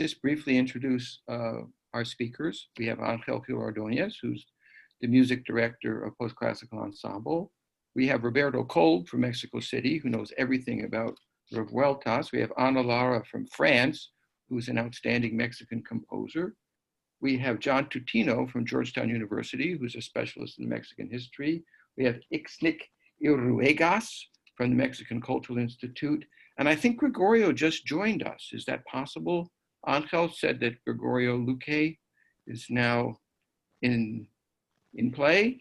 just briefly introduce our speakers. We have Angel Gil Ordonez, who's the music director of Post-Classical Ensemble. We have Roberto Kolb from Mexico City, who knows everything about Revueltas. We have Ana Lara from France, who's an outstanding Mexican composer. We have John Tutino from Georgetown University, who's a specialist in Mexican history. We have Ix-Nic Iruegas from the Mexican Cultural Institute. And I think Gregorio just joined us. Is that possible? Angel said that Gregorio Luke is now in play.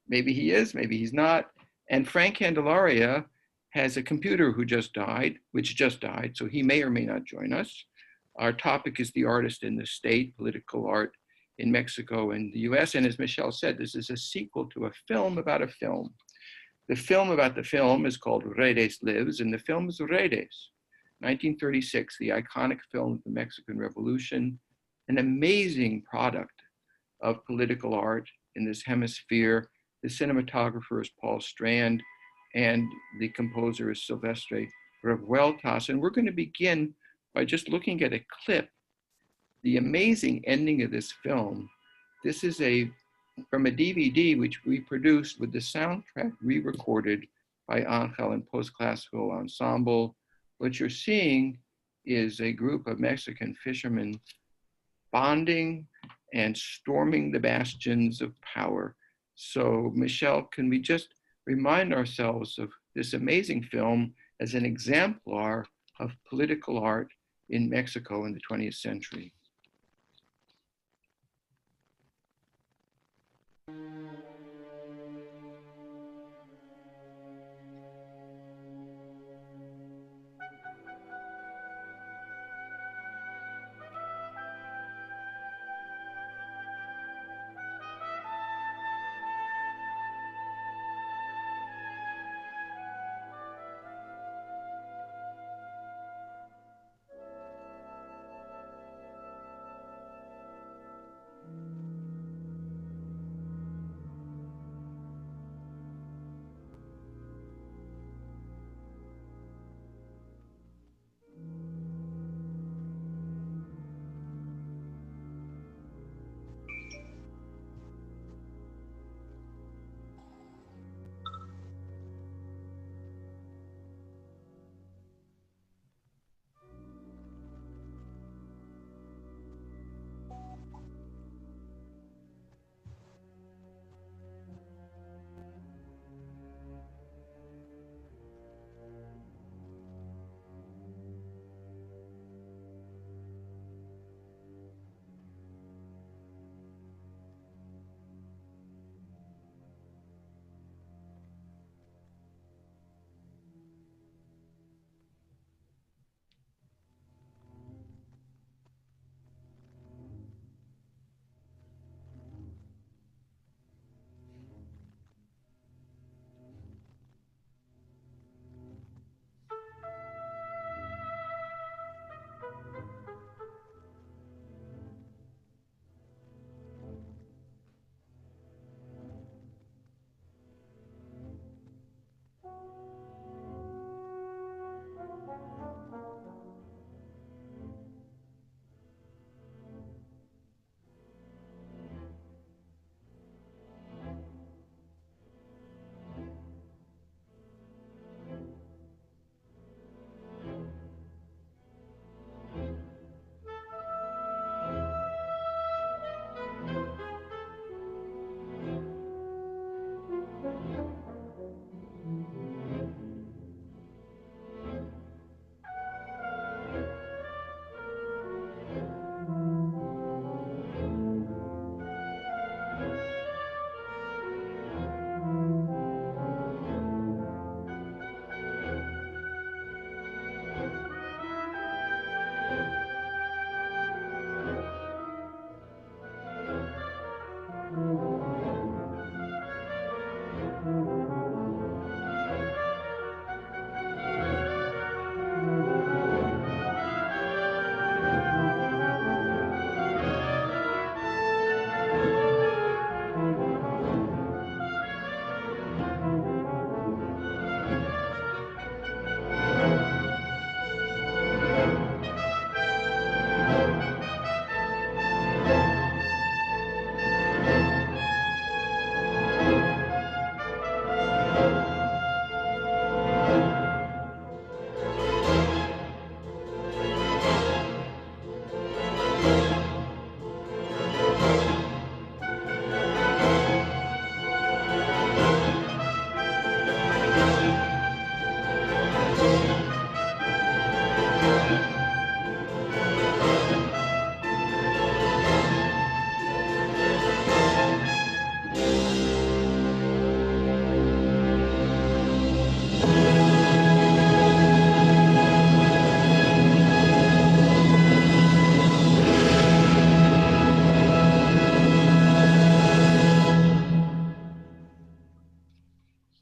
Maybe he is, maybe he's not. And Frank Candelaria has a computer which just died, so he may or may not join us. Our topic is the artist in the state, political art in Mexico and the US. And as Michelle said, this is a sequel to a film about a film. The film about the film is called Redes Lives, and the film is Redes, 1936, the iconic film of the Mexican Revolution, an amazing product of political art in this hemisphere. The cinematographer is Paul Strand, and the composer is Silvestre Revueltas. And we're going to begin by just looking at a clip, the amazing ending of this film. This is from a DVD which we produced with the soundtrack re-recorded by Angel and Post-Classical Ensemble. What you're seeing is a group of Mexican fishermen bonding and storming the bastions of power. So Michelle, can we just remind ourselves of this amazing film as an exemplar of political art in Mexico in the 20th century?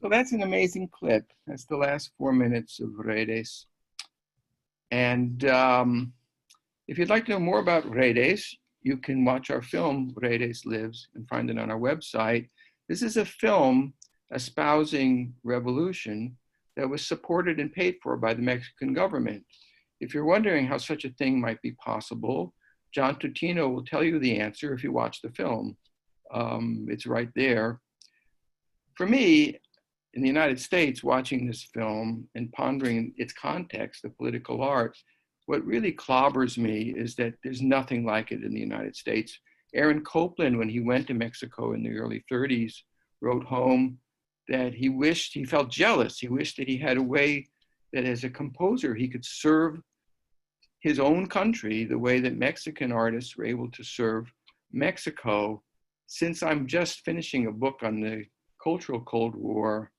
So that's an amazing clip. That's the last 4 minutes of Redes. And if you'd like to know more about Redes, you can watch our film, Redes Lives, and find it on our website. This is a film espousing revolution that was supported and paid for by the Mexican government. If you're wondering how such a thing might be possible, John Tutino will tell you the answer if you watch the film. It's right there. For me, in the United States, watching this film and pondering its context, the political art, what really clobbers me is that there's nothing like it in the United States. Aaron Copland, when he went to Mexico in the early 30s, wrote home that he felt jealous. He wished that he had a way that as a composer, he could serve his own country the way that Mexican artists were able to serve Mexico. Since I'm just finishing a book on the cultural Cold War,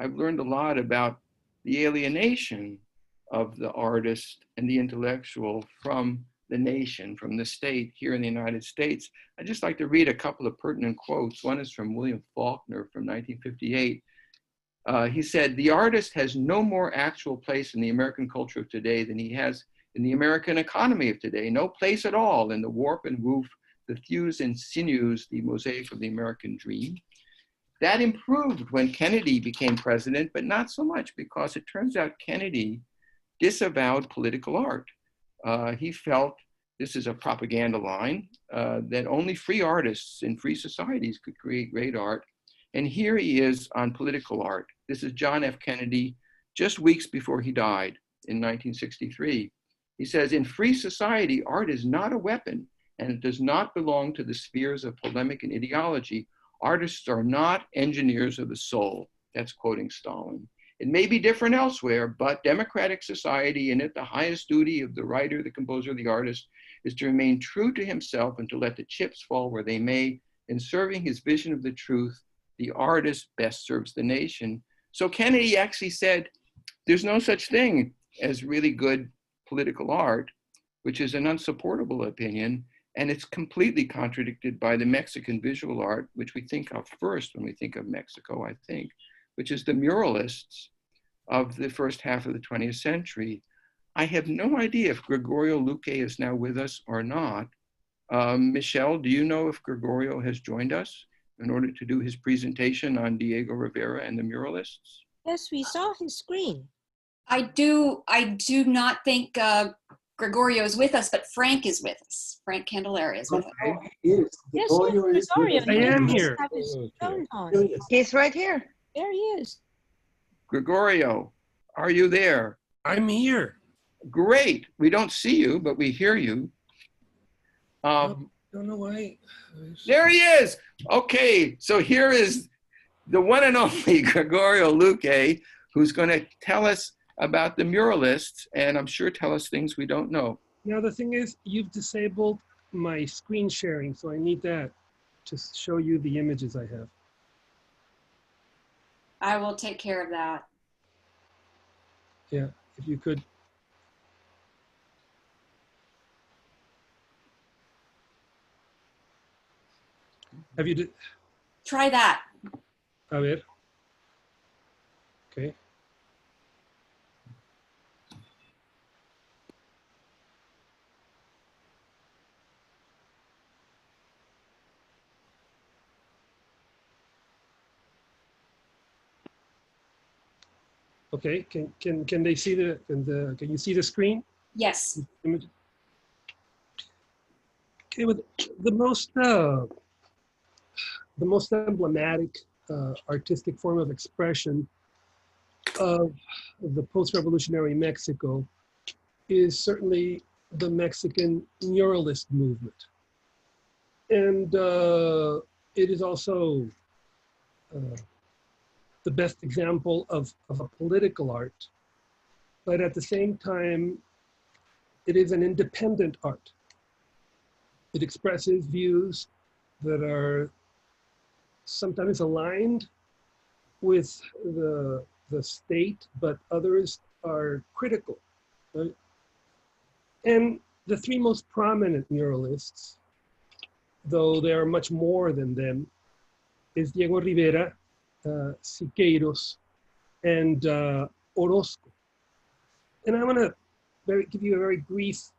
I've learned a lot about the alienation of the artist and the intellectual from the nation, from the state here in the United States. I'd just like to read a couple of pertinent quotes. One is from William Faulkner from 1958. He said, "The artist has no more actual place in the American culture of today than he has in the American economy of today. No place at all in the warp and woof, the thews and sinews, the mosaic of the American dream. That improved when Kennedy became president, but not so much because it turns out Kennedy disavowed political art. He felt, this is a propaganda line, that only free artists in free societies could create great art. And here he is on political art. This is John F. Kennedy, just weeks before he died in 1963. He says, in free society, art is not a weapon, and it does not belong to the spheres of polemic and ideology. Artists are not engineers of the soul." That's quoting Stalin. "It may be different elsewhere, but democratic society, in it the highest duty of the writer, the composer, the artist, is to remain true to himself and to let the chips fall where they may. In serving his vision of the truth, the artist best serves the nation." So Kennedy actually said, there's no such thing as really good political art, which is an unsupportable opinion. And it's completely contradicted by the Mexican visual art, which we think of first when we think of Mexico, I think, which is the muralists of the first half of the 20th century. I have no idea if Gregorio Luke is now with us or not. Michelle, do you know if Gregorio has joined us in order to do his presentation on Diego Rivera and the muralists? Yes, we saw his screen. I do not think Gregorio is with us, but Frank is with us. Frank Candelaria is with us. Yes, yes, Gregorio. I am here. Have his phone on. He's right here. There he is. Gregorio, are you there? I'm here. Great. We don't see you, but we hear you. Don't know why. There he is. Okay, so here is the one and only Gregorio Luque, who's going to tell us about the muralists, and I'm sure tell us things we don't know. Now the thing is, you've disabled my screen sharing, so I need that to show you the images I have. I will take care of that. Yeah, if you could. Have you Try that. A ver. Okay. Okay, can they see can you see the screen? Yes. Image? Okay, with the most emblematic artistic form of expression of the post-revolutionary Mexico is certainly the Mexican muralist movement. And it is also the best example of a political art, but at the same time, it is an independent art. It expresses views that are sometimes aligned with the state, but others are critical. Right? And the three most prominent muralists, though there are much more than them, is Diego Rivera, Siqueiros, and Orozco. And I want to give you a very brief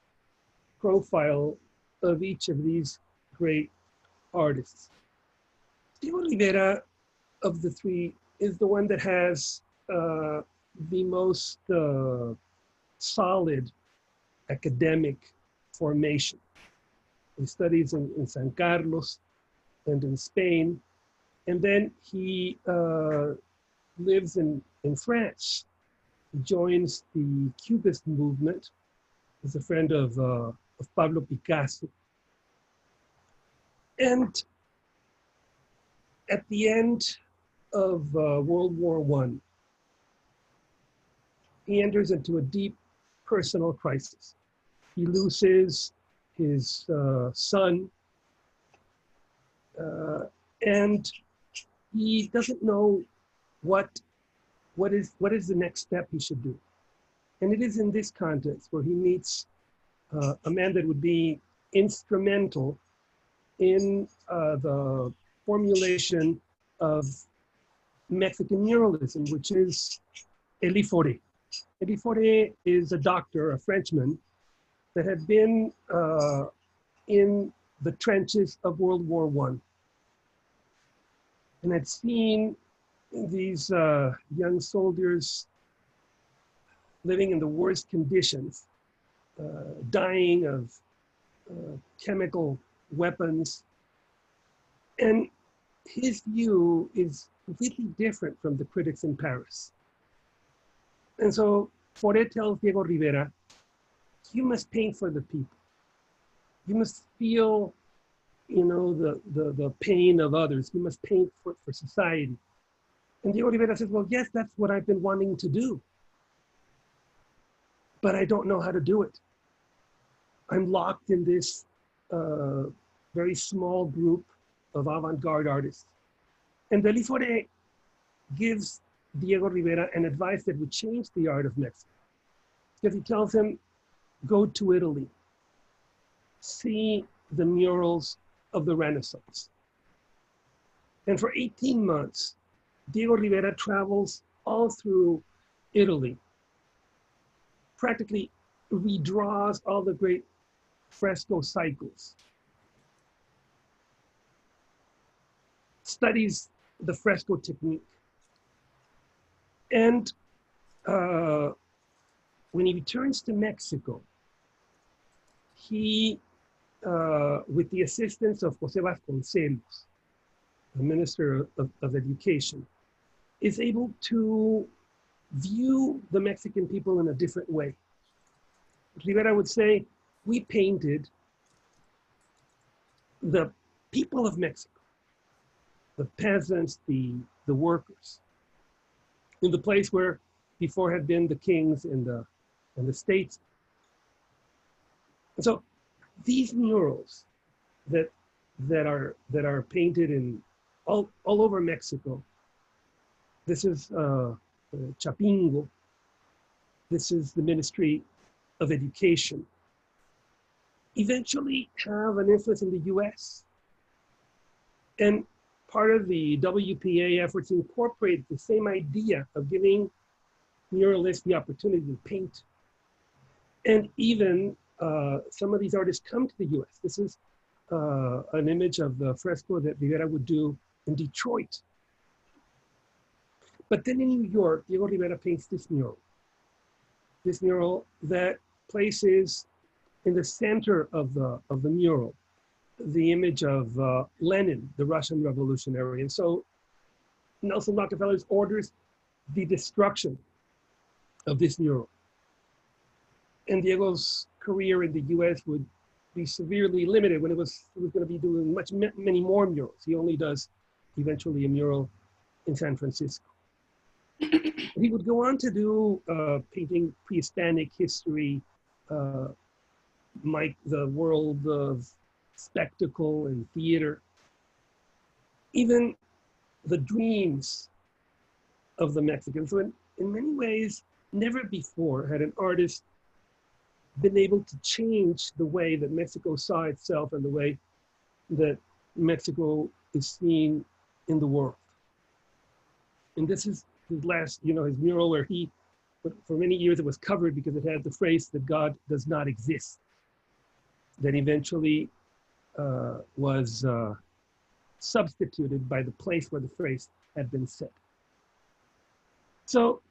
profile of each of these great artists. Diego Rivera, of the three, is the one that has the most solid academic formation. He studies in San Carlos and in Spain, and then he lives in France. He joins the Cubist movement. He's a friend of Pablo Picasso. And at the end of World War I, he enters into a deep personal crisis. He loses his son, and he doesn't know what is the next step he should do. And it is in this context where he meets a man that would be instrumental in the formulation of Mexican muralism, which is Elie Fauré. Elie Fauré is a doctor, a Frenchman, that had been in the trenches of World War I and had seen these young soldiers living in the worst conditions, dying of chemical weapons. And his view is completely different from the critics in Paris. And so Fauré tells Diego Rivera, you must paint for the people. You must feel, the pain of others. You must paint for society. And Diego Rivera says, well, yes, that's what I've been wanting to do, but I don't know how to do it. I'm locked in this very small group of avant-garde artists. And Elie Fauré gives Diego Rivera an advice that would change the art of Mexico. Because he tells him, go to Italy, see the murals of the Renaissance. And for 18 months, Diego Rivera travels all through Italy, practically redraws all the great fresco cycles, studies the fresco technique. And when he returns to Mexico, he, with the assistance of Jose Vasconcelos, the Minister of Education, is able to view the Mexican people in a different way. Rivera would say, we painted the people of Mexico, the peasants, the workers, in the place where before had been the kings and the states. And so these murals that are painted in all over Mexico, this is Chapingo, this is the Ministry of Education, eventually have an influence in the US. And part of the WPA efforts incorporate the same idea of giving muralists the opportunity to paint. And even some of these artists come to the US. This is an image of the fresco that Rivera would do in Detroit. But then in New York, Diego Rivera paints this mural that places in the center of the mural the image of Lenin, the Russian revolutionary. And so Nelson Rockefeller orders the destruction of this mural. and Diego's career in the US would be severely limited when he was going to be doing many more murals. He only does eventually a mural in San Francisco. He would go on to do painting pre-Hispanic history, the world of spectacle and theater, even the dreams of the Mexicans. So in many ways, never before had an artist been able to change the way that Mexico saw itself and the way that Mexico is seen in the world. And this is his last, his mural where for many years it was covered because it had the phrase that God does not exist. That eventually was substituted by the place where the phrase had been said. So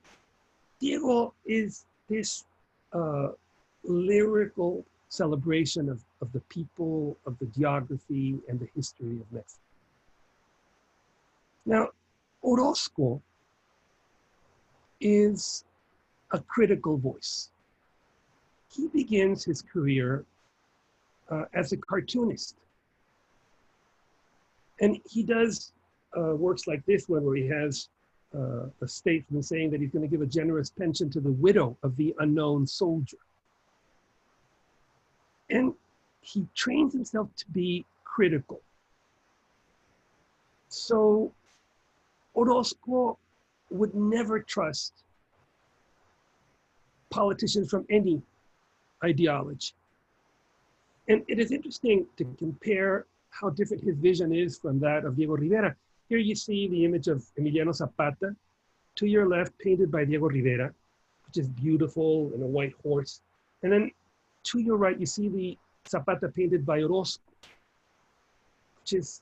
Diego is this lyrical celebration of the people, of the geography, and the history of Mexico. Now, Orozco is a critical voice. He begins his career as a cartoonist. And he does works like this one where he has a statement saying that he's going to give a generous pension to the widow of the unknown soldier. And he trains himself to be critical. So Orozco would never trust politicians from any ideology. And it is interesting to compare how different his vision is from that of Diego Rivera. Here you see the image of Emiliano Zapata, to your left, painted by Diego Rivera, which is beautiful and a white horse. And then to your right, you see the Zapata painted by Orozco, which is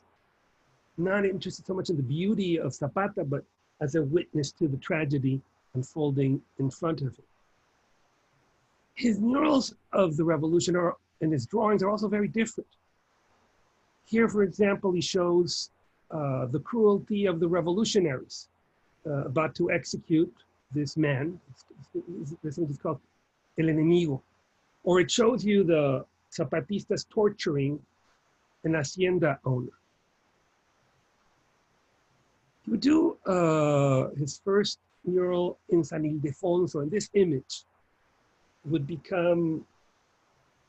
not interested so much in the beauty of Zapata, but as a witness to the tragedy unfolding in front of him. His murals of the revolution and his drawings are also very different. Here, for example, he shows the cruelty of the revolutionaries about to execute this man. This one is called El Enemigo. Or it shows you the Zapatistas torturing an hacienda owner. He would do his first mural in San Ildefonso, and this image would become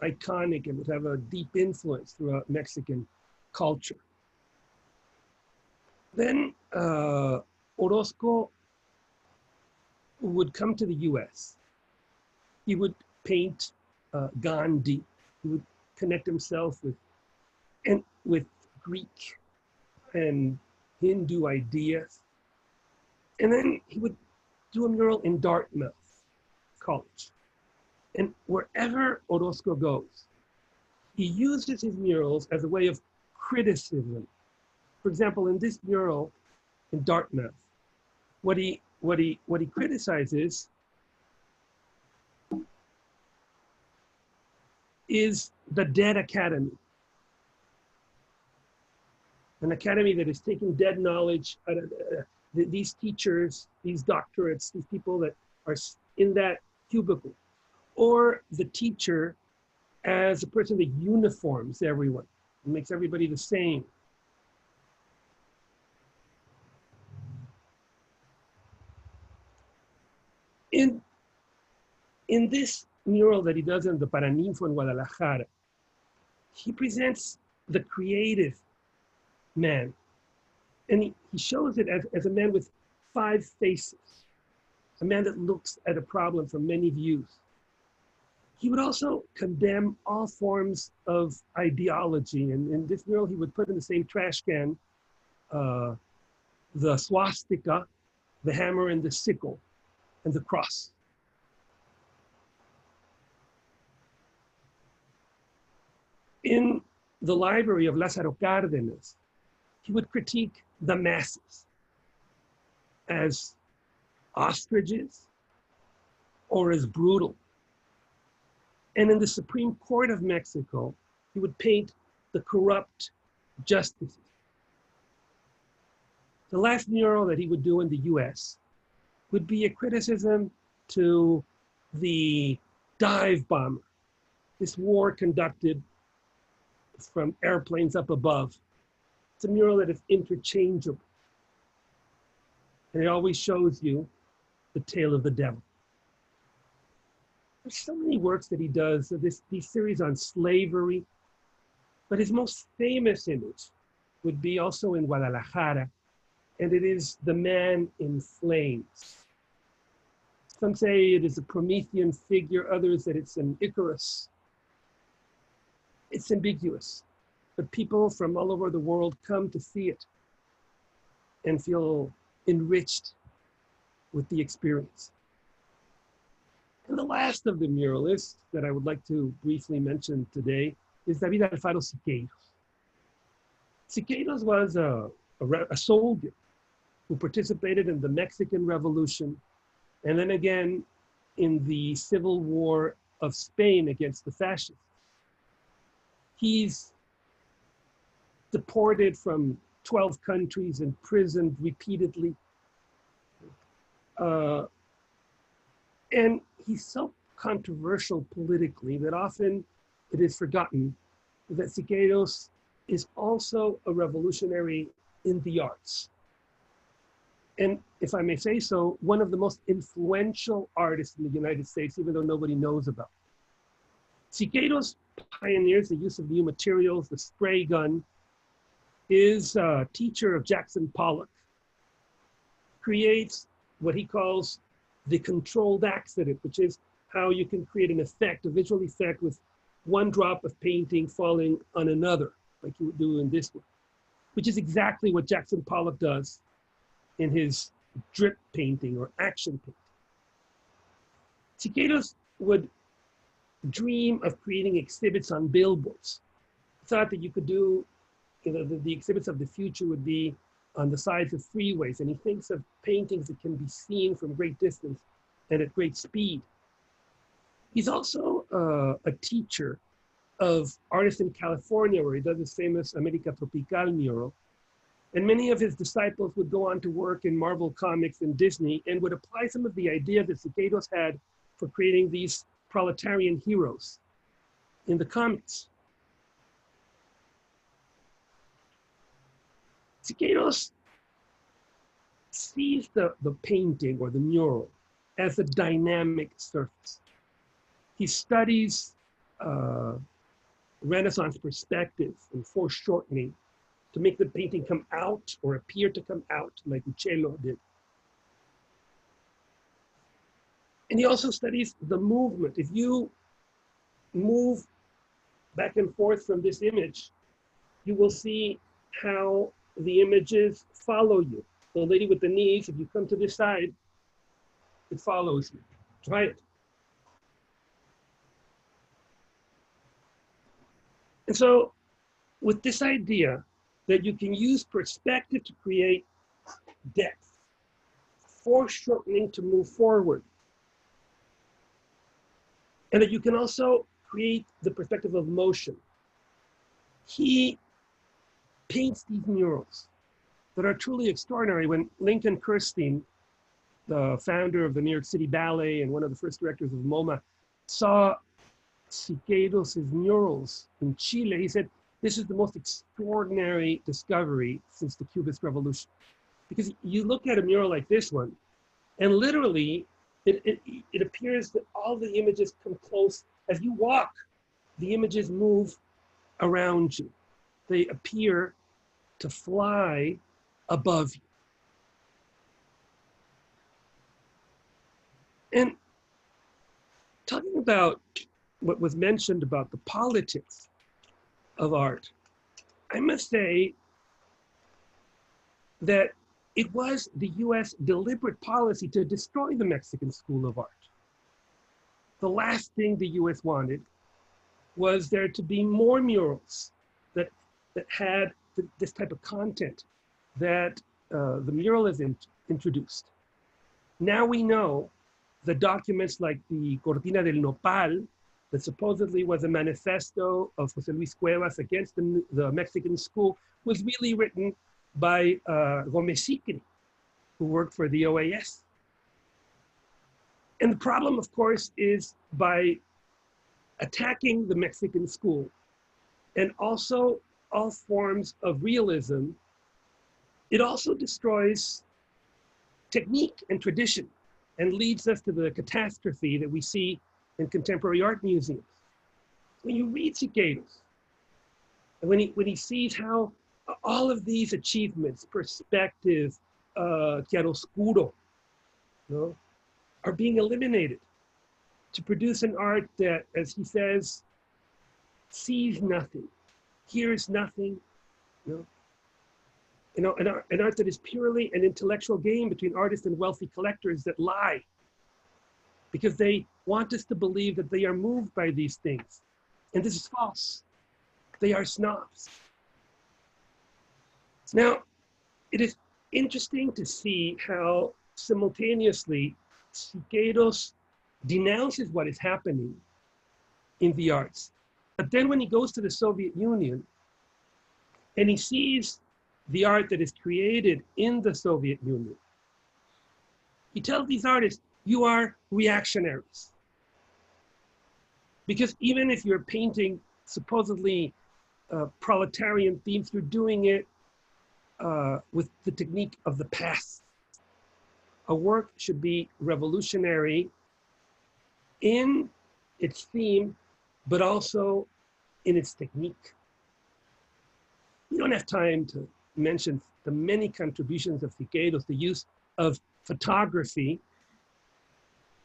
iconic and would have a deep influence throughout Mexican culture. Then Orozco would come to the US. He would paint Gandhi. He would connect himself with Greek and Hindu ideas. And then he would do a mural in Dartmouth College. And wherever Orozco goes, he uses his murals as a way of criticism. For example, in this mural in Dartmouth, what he criticizes is the dead academy. An academy that is taking dead knowledge out of these teachers, these doctorates, these people that are in that cubicle, or the teacher as a person that uniforms everyone and makes everybody the same. In this mural that he does in the Paraninfo in Guadalajara, he presents the creative man. And he shows it as a man with 5 faces, a man that looks at a problem from many views. He would also condemn all forms of ideology. And in this mural, he would put in the same trash can the swastika, the hammer and the sickle, and the cross. In the library of Lázaro Cárdenas, he would critique the masses as ostriches or as brutal. And in the Supreme Court of Mexico, he would paint the corrupt justices. The last mural that he would do in the US would be a criticism to the dive bomber, this war conducted from airplanes up above. It's a mural that is interchangeable. And it always shows you the tail of the devil. There's so many works that he does, these series on slavery, but his most famous image would be also in Guadalajara, and it is the man in flames. Some say it is a Promethean figure, others that it's an Icarus. It's ambiguous, but people from all over the world come to see it and feel enriched with the experience. And the last of the muralists that I would like to briefly mention today is David Alfaro Siqueiros. Siqueiros was a soldier who participated in the Mexican Revolution and then again in the Civil War of Spain against the fascists. He's deported from 12 countries, imprisoned repeatedly. And he's so controversial politically that often it is forgotten that Siqueiros is also a revolutionary in the arts. And if I may say so, one of the most influential artists in the United States, even though nobody knows about it. Siqueiros pioneers the use of new materials, the spray gun, is a teacher of Jackson Pollock, creates what he calls the controlled accident, which is how you can create an effect, a visual effect with one drop of painting falling on another, like you would do in this one, which is exactly what Jackson Pollock does in his drip painting or action painting. Siqueiros would dream of creating exhibits on billboards. Thought that you could do, the exhibits of the future would be on the sides of freeways, and he thinks of paintings that can be seen from great distance and at great speed. He's also a teacher of artists in California, where he does his famous America Tropical mural. And many of his disciples would go on to work in Marvel Comics and Disney and would apply some of the ideas that Siqueiros had for creating these proletarian heroes in the comics. Siqueiros sees the painting or the mural as a dynamic surface. He studies Renaissance perspective and foreshortening to make the painting come out or appear to come out like Uccello did. And he also studies the movement. If you move back and forth from this image, you will see how the images follow you. The lady with the knees, if you come to this side, it follows you. Try it. And so with this idea that you can use perspective to create depth, foreshortening to move forward, and that you can also create the perspective of motion. He paints these murals that are truly extraordinary. When Lincoln Kirstein, the founder of the New York City Ballet and one of the first directors of MoMA, saw Siqueiros' murals in Chile, he said, this is the most extraordinary discovery since the Cubist Revolution. Because you look at a mural like this one, and literally, it appears that all the images come close. As you walk, the images move around you. They appear to fly above you. And talking about what was mentioned about the politics of art, I must say that it was the US deliberate policy to destroy the Mexican School of Art. The last thing the US wanted was there to be more murals that had this type of content that the muralism introduced. Now we know the documents like the Cortina del Nopal, that supposedly was a manifesto of José Luis Cuevas against the Mexican school, was really written by Gómez Sicri, who worked for the OAS. And the problem, of course, is by attacking the Mexican school and also all forms of realism, it also destroys technique and tradition and leads us to the catastrophe that we see in contemporary art museums. When you read Siqueiros, and when he sees how all of these achievements, perspective, chiaroscuro, you know, are being eliminated to produce an art that, as he says, sees nothing, hears nothing, an art that is purely an intellectual game between artists and wealthy collectors that lie because they want us to believe that they are moved by these things. And this is false. They are snobs. Now, it is interesting to see how simultaneously Siqueiros denounces what is happening in the arts. But then when he goes to the Soviet Union and he sees the art that is created in the Soviet Union, he tells these artists, you are reactionaries. Because even if you're painting supposedly proletarian themes, you're doing it with the technique of the past. A work should be revolutionary in its theme, but also in its technique. We don't have time to mention the many contributions of Siqueiros, the use of photography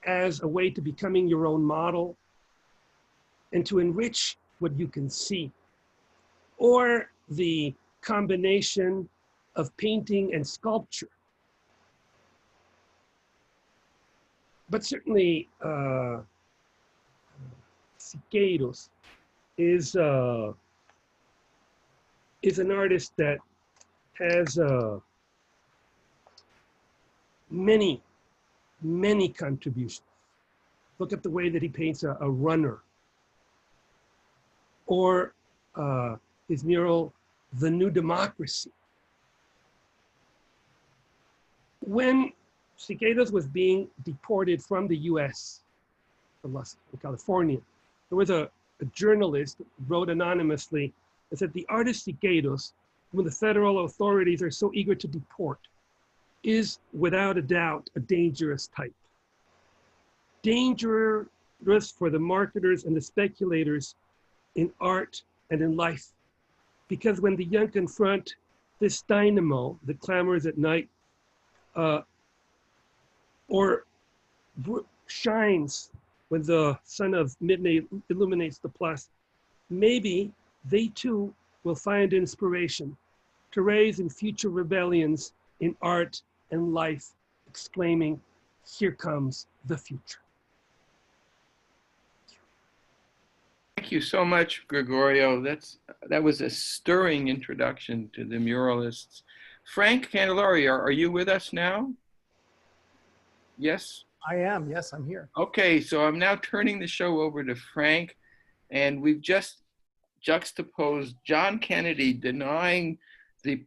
as a way to becoming your own model and to enrich what you can see, or the combination of painting and sculpture. But certainly, Siqueiros is an artist that has many contributions. Look at the way that he paints a runner, or his mural, The New Democracy. When Siqueiros was being deported from the US, from California, there was a journalist who wrote anonymously and said, the artist Siqueiros, when the federal authorities are so eager to deport, is without a doubt a dangerous type. Dangerous for the marketers and the speculators in art and in life. Because when the young confront this dynamo that clamors at night, or shines when the sun of midnight illuminates the plus, maybe they too will find inspiration to raise in future rebellions in art and life, exclaiming, here comes the future. Thank you so much, Gregorio. That was a stirring introduction to the muralists. Frank Candelaria, are you with us now? Yes? I am, yes, I'm here. Okay, so I'm now turning the show over to Frank, and we've just juxtaposed John Kennedy denying the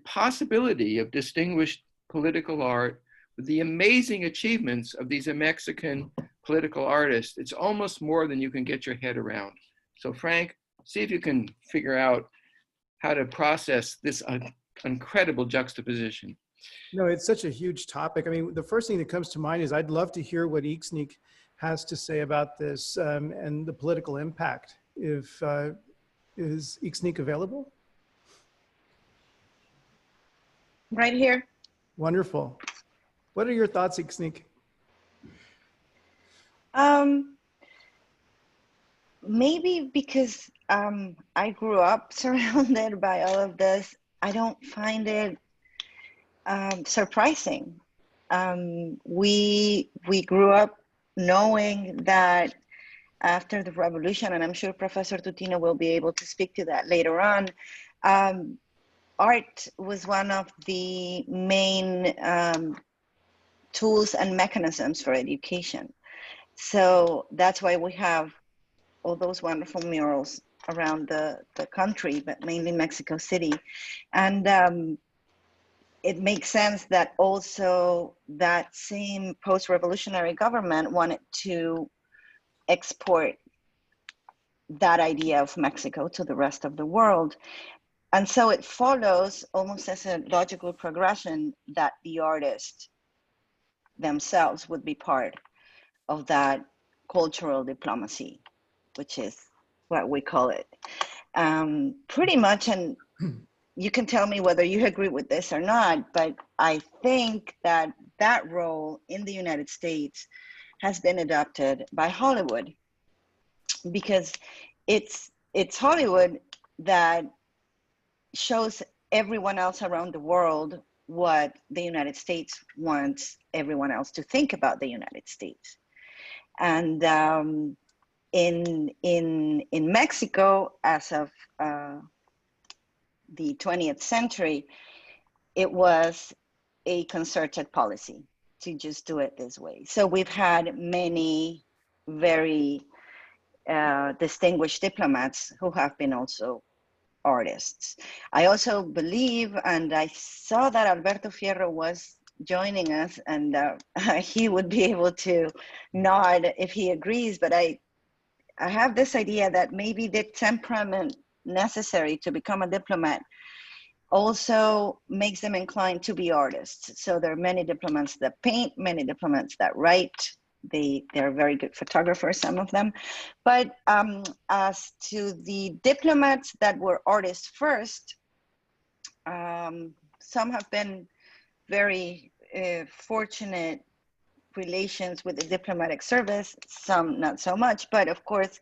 possibility of distinguished political art with the amazing achievements of these Mexican political artists. It's almost more than you can get your head around. So Frank, see if you can figure out how to process this incredible juxtaposition. No, it's such a huge topic. I mean, the first thing that comes to mind is I'd love to hear what Ix-Nic has to say about this and the political impact. Is Ix-Nic available? Right here. Wonderful. What are your thoughts, Ix-Nic? Maybe because I grew up surrounded by all of this, I don't find it surprising. We grew up knowing that after the revolution, and I'm sure Professor Tutino will be able to speak to that later on, art was one of the main tools and mechanisms for education. So that's why we have all those wonderful murals around the country, but mainly Mexico City. And it makes sense that also that same post-revolutionary government wanted to export that idea of Mexico to the rest of the world. And so it follows almost as a logical progression that the artists themselves would be part of that cultural diplomacy, which is what we call it. Pretty much, and you can tell me whether you agree with this or not, but I think that that role in the United States has been adopted by Hollywood, because it's Hollywood that shows everyone else around the world what the United States wants everyone else to think about the United States. And in Mexico, as of the 20th century, it was a concerted policy to just do it this way. So we've had many very distinguished diplomats who have been also artists. I also believe, and I saw that Alberto Fierro was joining us, and he would be able to nod if he agrees, but I have this idea that maybe the temperament necessary to become a diplomat also makes them inclined to be artists. So there are many diplomats that paint, many diplomats that write. They're very good photographers, some of them. But as to the diplomats that were artists first, some have been very fortunate relations with the diplomatic service, some not so much, but of course,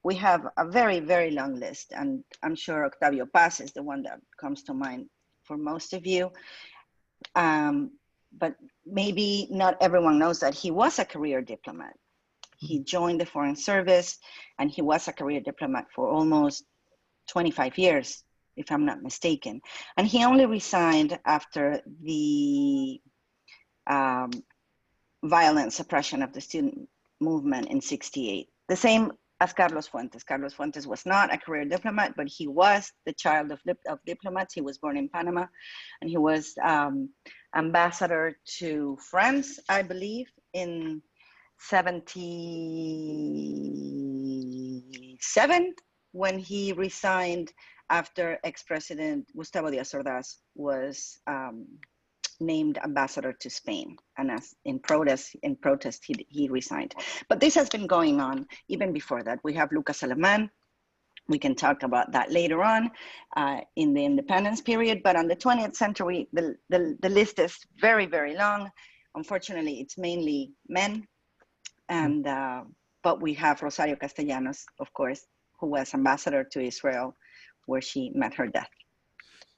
we have a very, very long list, and I'm sure Octavio Paz is the one that comes to mind for most of you. But maybe not everyone knows that he was a career diplomat. He joined the Foreign Service, and he was a career diplomat for almost 25 years, if I'm not mistaken. And he only resigned after the violent suppression of the student movement in '68. The same as Carlos Fuentes. Carlos Fuentes was not a career diplomat, but he was the child of diplomats. He was born in Panama, and he was ambassador to France, I believe, in '77, when he resigned after ex-president Gustavo Díaz Ordaz was named ambassador to Spain, and as in protest he resigned. But this has been going on even before that. We have Lucas Alemán. We can talk about that later on in the independence period. But on the 20th century, the list is very, very long. Unfortunately, it's mainly men. And but we have Rosario Castellanos, of course, who was ambassador to Israel, where she met her death.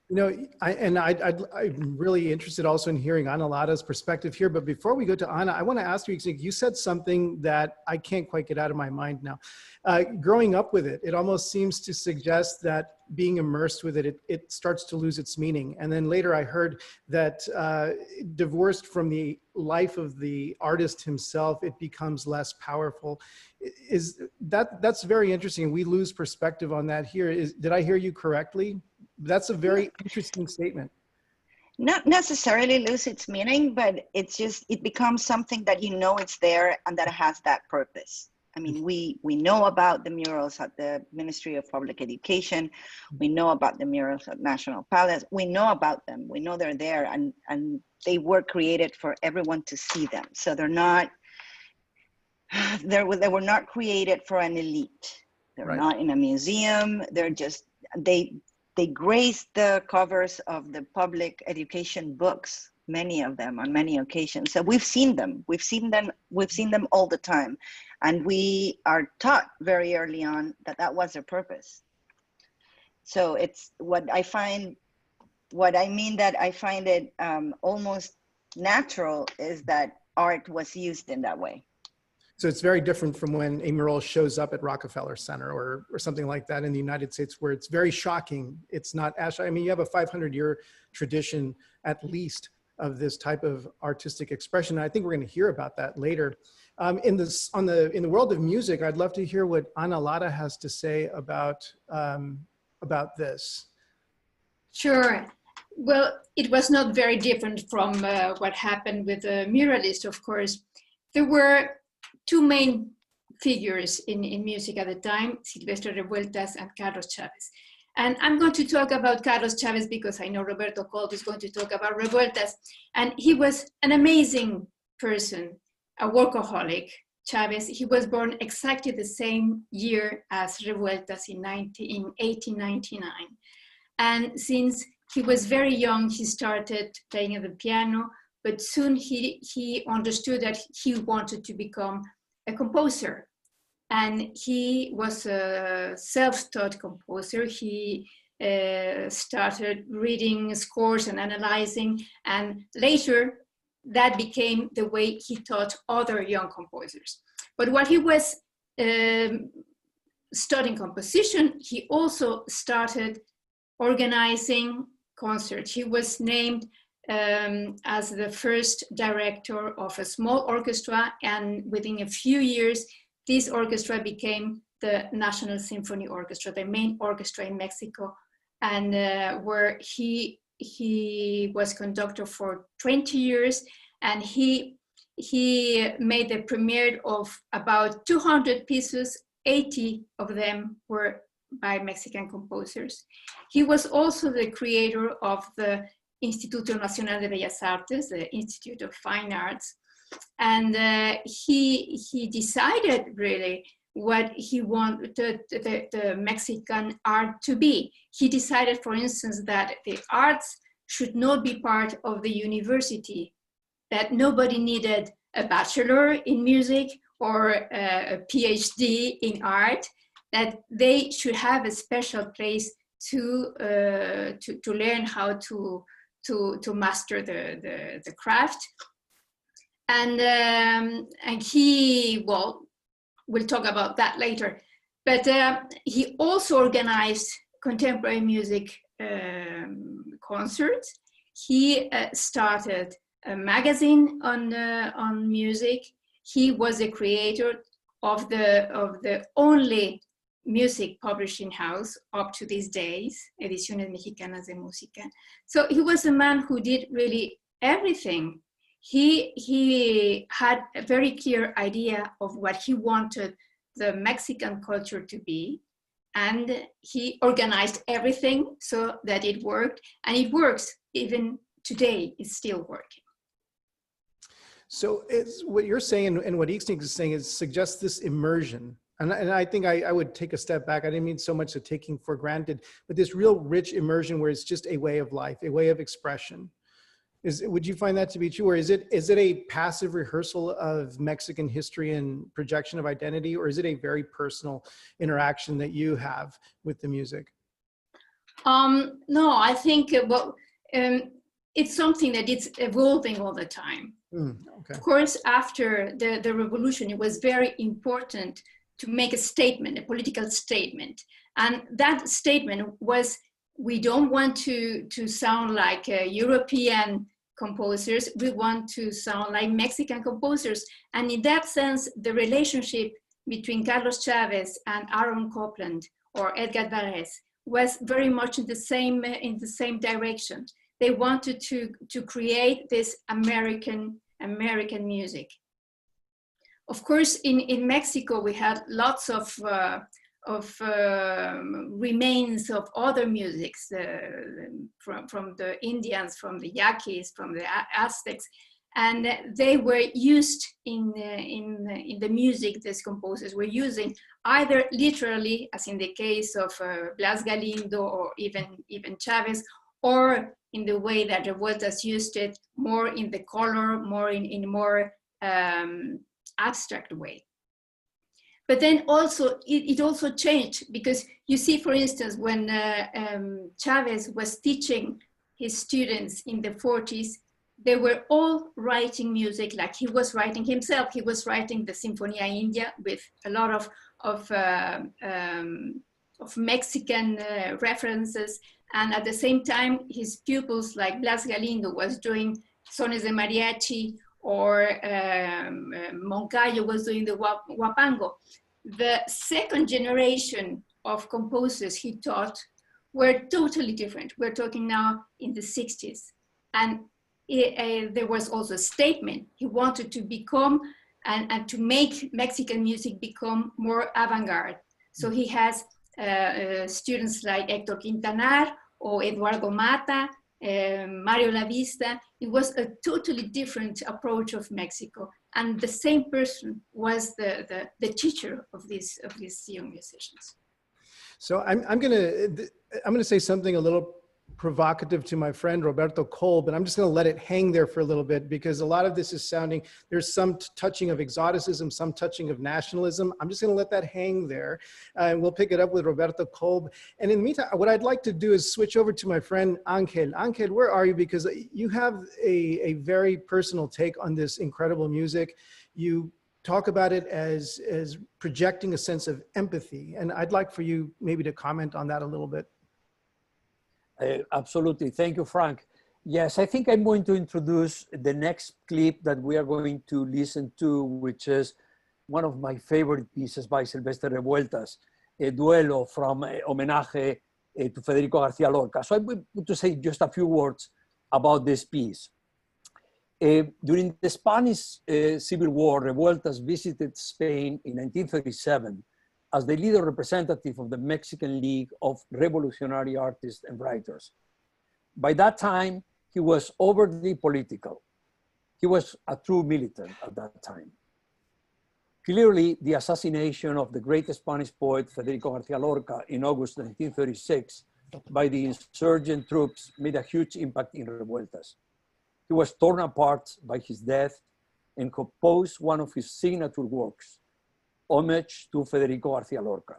You know, I'm really interested also in hearing Ana Lara's perspective here. But before we go to Ana, I want to ask you, Ix-Nic, you said something that I can't quite get out of my mind now. Growing up with it, it almost seems to suggest that being immersed with it, it starts to lose its meaning. And then later I heard that divorced from the life of the artist himself, it becomes less powerful. That's very interesting. We lose perspective on that here. Did I hear you correctly? That's a very interesting statement. Not necessarily lose its meaning, but it's just, it becomes something that you know it's there and that has that purpose. I mean, we know about the murals at the Ministry of Public Education. We know about the murals at National Palace. We know about them. We know they're there, and they were created for everyone to see them. So they were not created for an elite. They're Right. not in a museum. They're just, they grace the covers of the public education books, many of them on many occasions. So we've seen them all the time. And we are taught very early on that that was their purpose. So it's what I find it almost natural is that art was used in that way. So it's very different from when a mural shows up at Rockefeller Center or something like that in the United States, where it's very shocking. It's not, I mean, you have a 500-year tradition at least of this type of artistic expression. I think we're going to hear about that later. In the world of music, I'd love to hear what Ana Lara has to say about this. Sure. Well, it was not very different from what happened with the muralist, of course. There were two main figures in music at the time, Silvestre Revueltas and Carlos Chavez. And I'm going to talk about Carlos Chavez because I know Roberto Colt is going to talk about Revueltas. And he was an amazing person, a workaholic, Chavez. He was born exactly the same year as Revueltas in 1899. And since he was very young, he started playing the piano, but soon he understood that he wanted to become a composer. And he was a self-taught composer. He started reading scores and analyzing, and later that became the way he taught other young composers. But while he was studying composition, he also started organizing concerts. He was named as the first director of a small orchestra, and within a few years, this orchestra became the National Symphony Orchestra, the main orchestra in Mexico, and where he was conductor for 20 years, and he made the premiere of about 200 pieces. 80 of them were by Mexican composers. He was also the creator of the Instituto Nacional de Bellas Artes, the Institute of Fine Arts. And he decided really what he wanted the Mexican art to be. He decided, for instance, that the arts should not be part of the university, that nobody needed a bachelor in music or a PhD in art, that they should have a special place to learn how to master the craft. And he, well, we'll talk about that later. But he also organized contemporary music concerts. He started a magazine on music. He was a creator of the only music publishing house up to these days, Ediciones Mexicanas de Música. So he was a man who did really everything. He had a very clear idea of what he wanted the Mexican culture to be, and he organized everything so that it worked, and it works even today. It's still working. So it's what you're saying and what Ix-Nic is saying is suggests this immersion. And I think I would take a step back. I didn't mean so much of taking for granted, but this real rich immersion where it's just a way of life, a way of expression. Would you find that to be true? Or is it a passive rehearsal of Mexican history and projection of identity? Or is it a very personal interaction that you have with the music? No, I think it's something that it's evolving all the time. Okay. Of course, after the revolution, it was very important to make a statement, a political statement. And that statement was, we don't want to sound like European composers, we want to sound like Mexican composers. And in that sense, the relationship between Carlos Chavez and Aaron Copland or Edgar Varese was very much in the same direction. They wanted to create this American music. Of course, in Mexico, we had lots of remains of other musics from the Indians, from the Yaquis, from the Aztecs, and they were used in the music these composers were using, either literally, as in the case of Blas Galindo or even Chavez, or in the way that Revueltas used it, more in the color, more in more abstract way. But then also, it also changed, because you see, for instance, when Chavez was teaching his students in the 40s, they were all writing music like he was writing himself. He was writing the Sinfonía India with a lot of Mexican references. And at the same time, his pupils like Blas Galindo was doing sones de mariachi, or Moncayo was doing the huapango. The second generation of composers he taught were totally different. We're talking now in the 60s. And there was also a statement. He wanted to become and to make Mexican music become more avant-garde. So he has students like Héctor Quintanar or Eduardo Mata, Mario Lavista. It was a totally different approach of Mexico. And the same person was the teacher of these young musicians. So I'm gonna say something a little provocative to my friend Roberto Cole, but I'm just gonna let it hang there for a little bit because a lot of this is sounding, there's some touching of exoticism, some touching of nationalism. I'm just gonna let that hang there and we'll pick it up with Roberto Cole. And in the meantime, what I'd like to do is switch over to my friend Angel. Angel, where are you? Because you have a very personal take on this incredible music. You talk about it as projecting a sense of empathy. And I'd like for you maybe to comment on that a little bit. Absolutely. Thank you, Frank. Yes, I think I'm going to introduce the next clip that we are going to listen to, which is one of my favorite pieces by Silvestre Revueltas, a duelo from Homenaje to Federico García Lorca. So I'm going to say just a few words about this piece. During the Spanish Civil War, Revueltas visited Spain in 1937 as the leader representative of the Mexican League of Revolutionary Artists and Writers. By that time, he was overtly political. He was a true militant at that time. Clearly, the assassination of the great Spanish poet Federico García Lorca in August 1936 by the insurgent troops made a huge impact in Revueltas. He was torn apart by his death and composed one of his signature works, Homage to Federico García Lorca.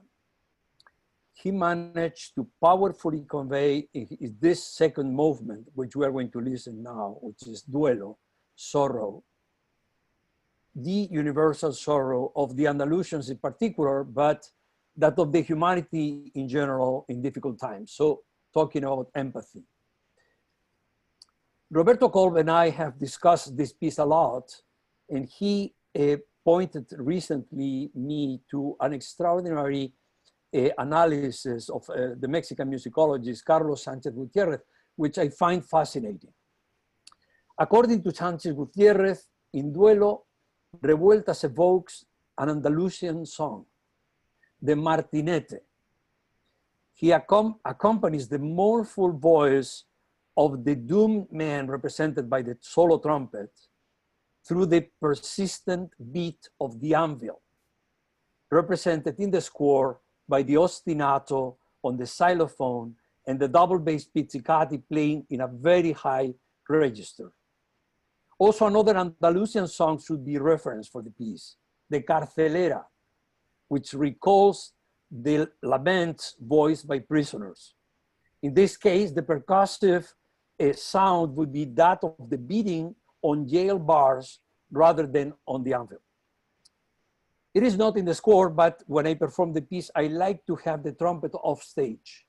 He managed to powerfully convey in this second movement, which we are going to listen now, which is Duelo, sorrow, the universal sorrow of the Andalusians in particular, but that of the humanity in general in difficult times. So talking about empathy. Roberto Kolb and I have discussed this piece a lot, and he pointed recently me to an extraordinary analysis of the Mexican musicologist Carlos Sanchez Gutierrez, which I find fascinating. According to Sanchez Gutierrez, in Duelo, Revueltas evokes an Andalusian song, the Martinete. He accompanies the mournful voice of the doomed man represented by the solo trumpet through the persistent beat of the anvil, represented in the score by the ostinato on the xylophone and the double bass pizzicati playing in a very high register. Also, another Andalusian song should be referenced for the piece, the Carcelera, which recalls the laments voiced by prisoners. In this case, the percussive sound would be that of the beating on jail bars rather than on the anvil. It is not in the score, but when I perform the piece, I like to have the trumpet off stage,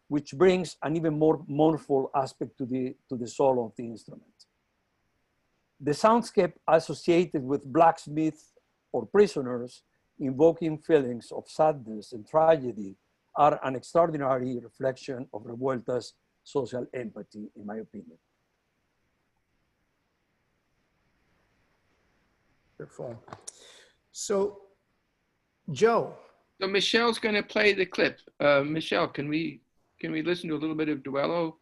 which brings an even more mournful aspect to the solo of the instrument. The soundscape associated with blacksmiths or prisoners invoking feelings of sadness and tragedy are an extraordinary reflection of Revueltas' social empathy, in my opinion. Wonderful. So, Joe. So Michelle's going to play the clip. Michelle, can we listen to a little bit of Duelo